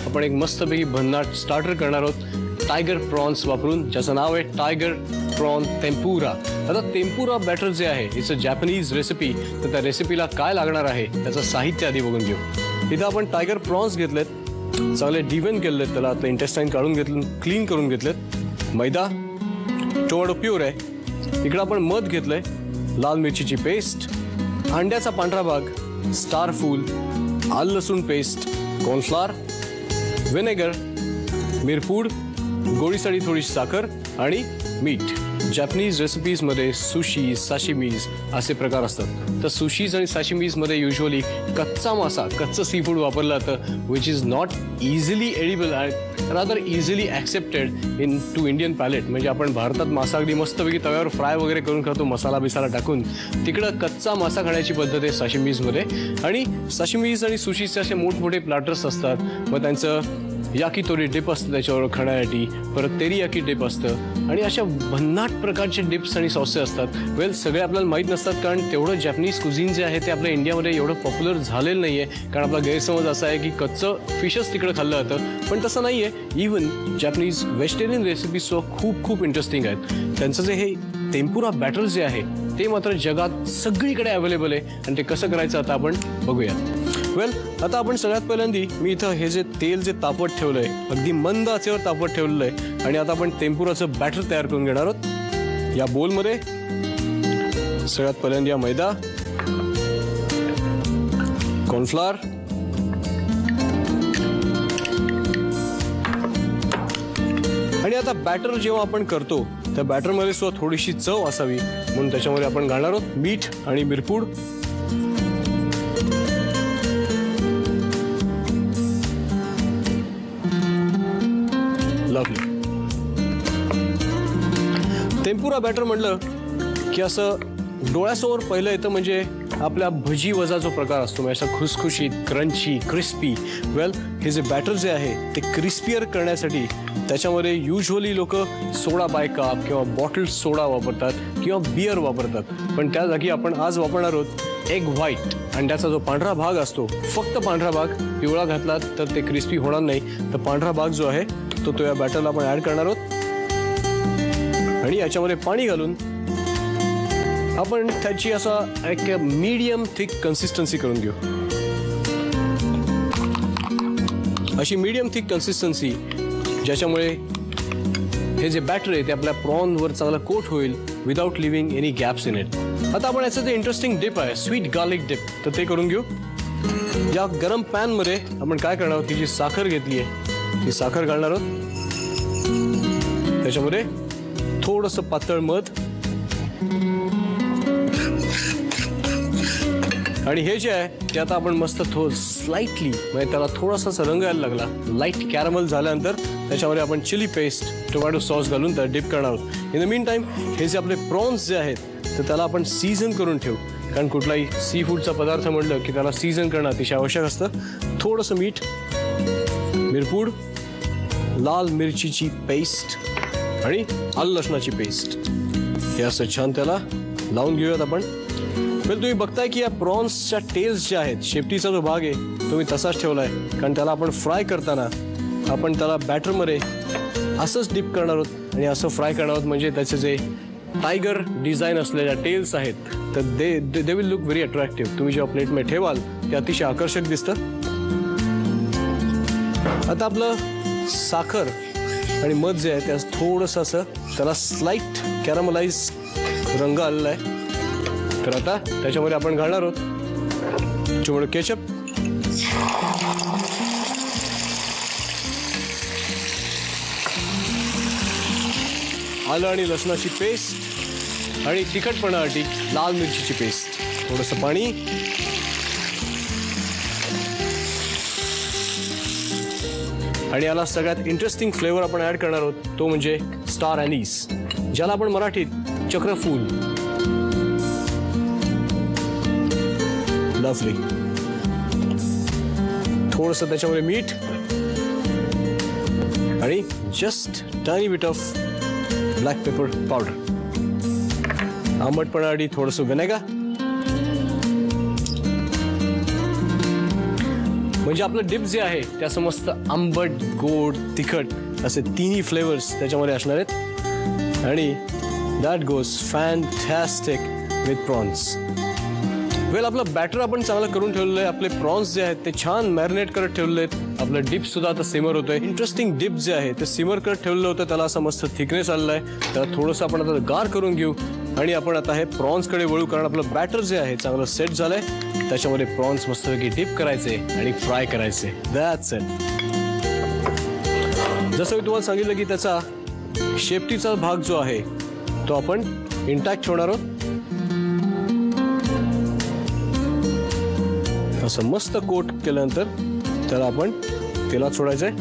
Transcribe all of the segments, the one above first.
आपण एक मस्तपैकी भन्नाट स्टार्टर करणार आहोत टायगर प्रॉन्स वापरून, ज्याचं नाव आहे टायगर प्रॉन टेम्पुरा. आता टेम्पुरा बॅटर जे आहे इट्स अ जॅपनीज रेसिपी. तर त्या रेसिपीला काय लागणार आहे त्याचं साहित्य आधी बघून घेऊ. इथं आपण टायगर प्रॉन्स घेतलेत, चांगले डिवेन केलेत, त्याला आता इंटेस्टाईन काढून घेतलं, क्लीन करून घेतलेत. मैदा, टोमॅटो प्युअर आहे. इकडं आपण मध घेतलंय, लाल मिरचीची पेस्ट, अंड्याचा पांढरा भाग, स्टार फूल, आलं लसूण पेस्ट, कॉर्नफ्लॉर, व्हिनेगर, मिरपूड, गोडीसाठी थोडीशी साखर आणि मीठ. जॅपनीज रेसिपीजमध्ये सुशी, साशिमीज असे प्रकार असतात. तर सुशीज आणि साशिमीजमध्ये युजली कच्चा मासा, कच्चं सी फूड वापरलं जातं, which is not easily edible and rather easily accepted into Indian palate. म्हणजे आपण भारतात मासा अगदी मस्तपैकी तव्यावर फ्राय वगैरे करून खातो, मसाला बिसाला टाकून. तिकडं कच्चा मासा खाण्याची पद्धत आहे साशिमीजमध्ये. आणि साशिमीज आणि सुशीचे असे मोठमोठे प्लॅटर्स असतात. मग त्यांचं याकीतोरी डिप असतं त्याच्यावर खाण्यासाठी, परत तेरियाकी डिप असतं आणि अशा भन्नाट प्रकारचे डिप्स आणि सॉसेस असतात. वेल, सगळे आपल्याला माहीत नसतात, कारण तेवढं जॅपनीज कुझिन जे आहे ते आपल्या इंडियामध्ये एवढं पॉप्युलर झालेलं नाही आहे. कारण आपला गैरसमज असा आहे की कच्चं फिशच तिकडं खाल्लं जातं, पण तसं नाही आहे. इवन जॅपनीज व्हेजिटेरियन रेसिपीजसुद्धा खूप खूप इंटरेस्टिंग आहेत. त्यांचं जे हे टेम्पुरा बॅटर जे आहे ते मात्र जगात सगळीकडे अवेलेबल आहे आणि ते कसं करायचं आता आपण बघूया. वेल, आता आपण सगळ्यात पहिल्यांदी मी इथं हे जे तेल जे तापत ठेवलं आहे, अगदी मंद आचेवर तापत ठेवलेलं आहे आणि आता आपण टेम्पुराचं बॅटर तयार करून घेणार आहोत. या बोलमध्ये सगळ्यात पहिल्यांदा मैदा, कॉर्नफ्लॉर, आणि आता बॅटर जेव्हा आपण करतो त्या बॅटरमध्ये सुद्धा थोडीशी चव असावी म्हणून त्याच्यामध्ये आपण घालणार आहोत मीठ आणि मिरपूड. लवली. टेम्पुरा बॅटर म्हटलं की असं डोळ्यासमोर पहिलं येतं म्हणजे आपल्या भजी वजा जो प्रकार असतो, म्हणजे असा खुसखुशीत, क्रंची, क्रिस्पी. वेल, हे जे बॅटर जे आहे ते क्रिस्पियर करण्यासाठी त्याच्यामध्ये युजली लोक सोडा बायकाप किंवा बॉटल सोडा वापरतात किंवा बियर वापरतात. पण त्या जागी आपण आज वापरणार आहोत एग व्हाईट. अंड्याचा जो पांढरा भाग असतो, फक्त पांढरा भाग, पिवळा घातला तर ते क्रिस्पी होणार नाही. तर पांढरा भाग जो आहे तो या बॅटरला आपण ॲड करणार आहोत आणि याच्यामध्ये पाणी घालून आपण त्याची असा एक मीडियम थिक कन्सिस्टन्सी करून घेऊ. अशी मीडियम थिक कन्सिस्टन्सी ज्याच्यामुळे हे जे बॅटर आहे ते आपल्या प्रॉनवर चांगला कोट होईल without living any gaps in it. आता आपण याचं जे इंटरेस्टिंग डिप आहे स्वीट गार्लिक डिप, तर ते करून घेऊ. या गरम पॅनमध्ये आपण काय करणार आहोत, ती जी साखर घेतली आहे ती साखर घालणार आहोत. त्याच्यामध्ये थोडंसं पातळ मध आणि हे जे आहे ते आता आपण मस्त स्लाइटली, म्हणजे त्याला थोडासा रंग यायला लागला, लाईट कॅरमल झाल्यानंतर त्याच्यामध्ये आपण चिली पेस्ट, टोमॅटो सॉस घालून त्या डिप करणार आहोत. इन द मीन टाईम हे जे आपले प्रॉन्स जे आहेत तर त्याला आपण सीझन करून ठेवू, कारण कुठलाही सी फूडचा पदार्थ म्हटलं की त्याला सीझन करणं अतिशय आवश्यक असतं. थोडंसं मीठ, मिरपूड, लाल मिरचीची पेस्ट आणि आलं लसणाची पेस्ट, हे असं छान त्याला लावून घेऊयात आपण. वेल, तुम्ही बघताय की या प्रॉन्सच्या टेल्स ज्या आहेत, शेपटीचा जो भाग आहे तो मी तसाच ठेवला आहे, कारण त्याला आपण फ्राय करताना आपण त्याला बॅटरमध्ये असंच डिप करणार आहोत आणि असं फ्राय करणार आहोत. म्हणजे त्याचे जे टायगर डिझाईन असलेल्या टेल्स आहेत तर they will look very attractive. तुम्ही जेव्हा प्लेटमध्ये ठेवाल ते अतिशय आकर्षक दिसतं. आता आपलं साखर आणि मध जे आहे त्यास थोडंसं असं त्याला स्लाइट कॅरमलाइज रंग आलेला आहे. तर आता त्याच्यामध्ये आपण घालणार आहोत टोमॅटो केचप, आलं आणि लसणाची पेस्ट आणि तिखटपणासाठी लाल मिरचीची पेस्ट, थोडंसं पाणी आणि याला सगळ्यात इंटरेस्टिंग फ्लेवर आपण ॲड करणार आहोत तो म्हणजे स्टार अॅनीस, ज्याला आपण मराठीत चक्रफूल. लवली. थोडंसं त्याच्यामध्ये मीठ आणि just tiny bit of black pepper powder. आंबटपणासाठी थोडंसं व्हिनेगर म्हणजे आपलं डिप जे आहे ते असं मस्त आंबट, गोड, तिखट असे तिन्ही फ्लेवर्स त्याच्यामध्ये असणार आहेत आणि that goes fantastic with prawns. Well, आपलं बॅटर आपण चांगलं करून ठेवलेलं आहे. आपले प्रॉन्स जे आहेत ते छान मॅरिनेट करत ठेवलेले आहेत. आपलं डिप सुद्धा आता सिमर होतोय. इंटरेस्टिंग डिप जे आहे ते सिमर करत ठेवलेलं होतं. त्याला असं मस्त थिकनेस आलेला आहे. त्याला थोडंसं आपण आता गार करून घेऊ आणि आपण आता हे प्रॉन्सकडे वळू, कारण आपलं बॅटर जे आहे चांगलं सेट झालंय. त्याच्यामध्ये प्रॉन्स मस्तपैकी डिप करायचे आणि फ्राय करायचे. That's it. जसं मी तुम्हाला सांगितलं की त्याचा शेपटीचा भाग जो आहे तो आपण इंटॅक्ट ठेवणार आहोत. असं मस्त कोट केल्यानंतर त्याला आपण तेलात सोडायचंय.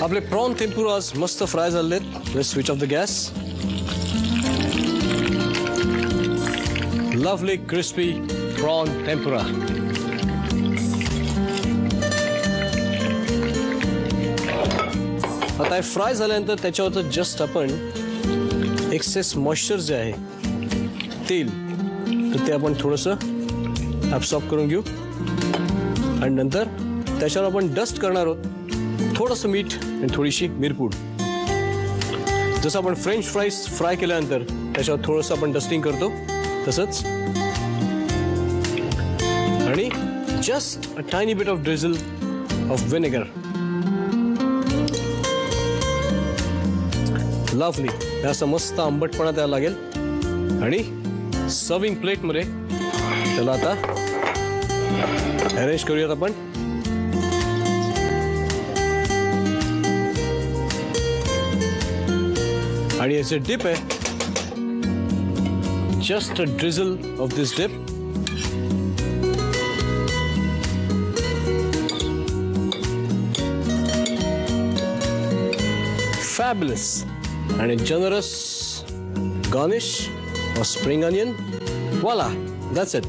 आपले प्रॉन टेम्पुरास मस्त फ्राय झाले आहेत. Let's switch off the gas. Lovely crispy prawn tempura. आता हे फ्राय झाल्यानंतर त्याच्यावर जस्ट आपण एक्सेस मॉइश्चर जे आहे तेल, तर ते आपण थोडंसं ॲब्सॉर्ब करून घेऊ आणि नंतर त्याच्यावर आपण डस्ट करणार आहोत थोडंसं मीठ आणि थोडीशी मिरपूड. जसं आपण फ्रेंच फ्राईज फ्राय केल्यानंतर त्याच्यावर थोडंसं आपण डस्टिंग करतो तसंच. आणि just a tiny bit of drizzle of vinegar. Lovely. असं मस्त आंबटपणा त्याला लागेल आणि सर्विंग प्लेटमध्ये त्याला आता अरेंज करूयात आपण. आणि याचे डिप आहे just a drizzle of this dip. Fabulous. and a generous garnish of spring onion. Voila, that's it.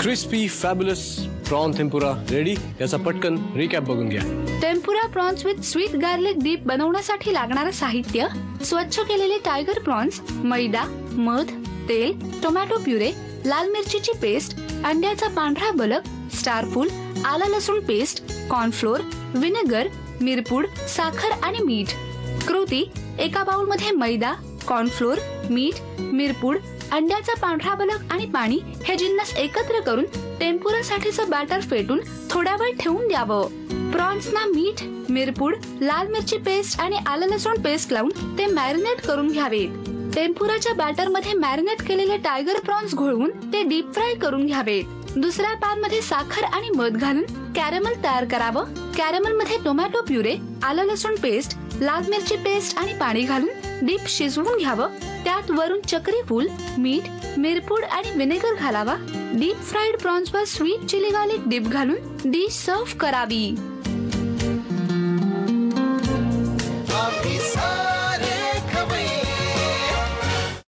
Crispy, fabulous prawn tempura ready. याचा पटकन रिकॅप बघून घ्या. Tempura prawns with sweet garlic deep बनवण्यासाठी लागणारं साहित्य: स्वच्छ केलेले टायगर प्रॉन्स, मैदा, मध, तेल, टोमॅटो प्युरे, लाल मिरचीची पेस्ट, अंड्याचा पांढरा बलक, स्टार फूल, आलं लसूण पेस्ट, कॉर्नफ्लोअर, विनेगर, मिरपूड, साखर आणि मीठ. कृती: एका बाउल मध्ये मैदा, कॉर्नफ्लोअर, मीठ, मिरपूड, अंड्याचा पांढरा बलक आणि पाणी हे जिन्नस एकत्र करून टेम्पुरासाठीचं बॅटर फेटून थोडा वेळ ठेवून द्यावं. प्रॉन्सना मीठ, मिरपूड, लाल मिरची पेस्ट आणि आलं लसूण पेस्ट लावून ते मॅरिनेट करून घ्यावेत. टेम्पुराच्या बॅटर मध्ये मॅरिनेट केलेले टायगर प्रॉन्स घोळवून ते डीप फ्राय करून घ्यावेत. दुसऱ्या पॅन मध्ये साखर आणि मध घालून कॅरमल तयार करावं. कॅरमल मध्ये टोमॅटो प्युरे, आलं लसूण पेस्ट, लाल मिरची पेस्ट आणि पाणी घालून डीप शिजवून घ्यावं. त्यात वरून चक्री फूल, मीठ, मिरपूड आणि विनेगर घालावा. डीप फ्राईड प्रॉन्स वर स्वीट चिली गार्लिक डीप घालून डिश सर्व्ह करावी.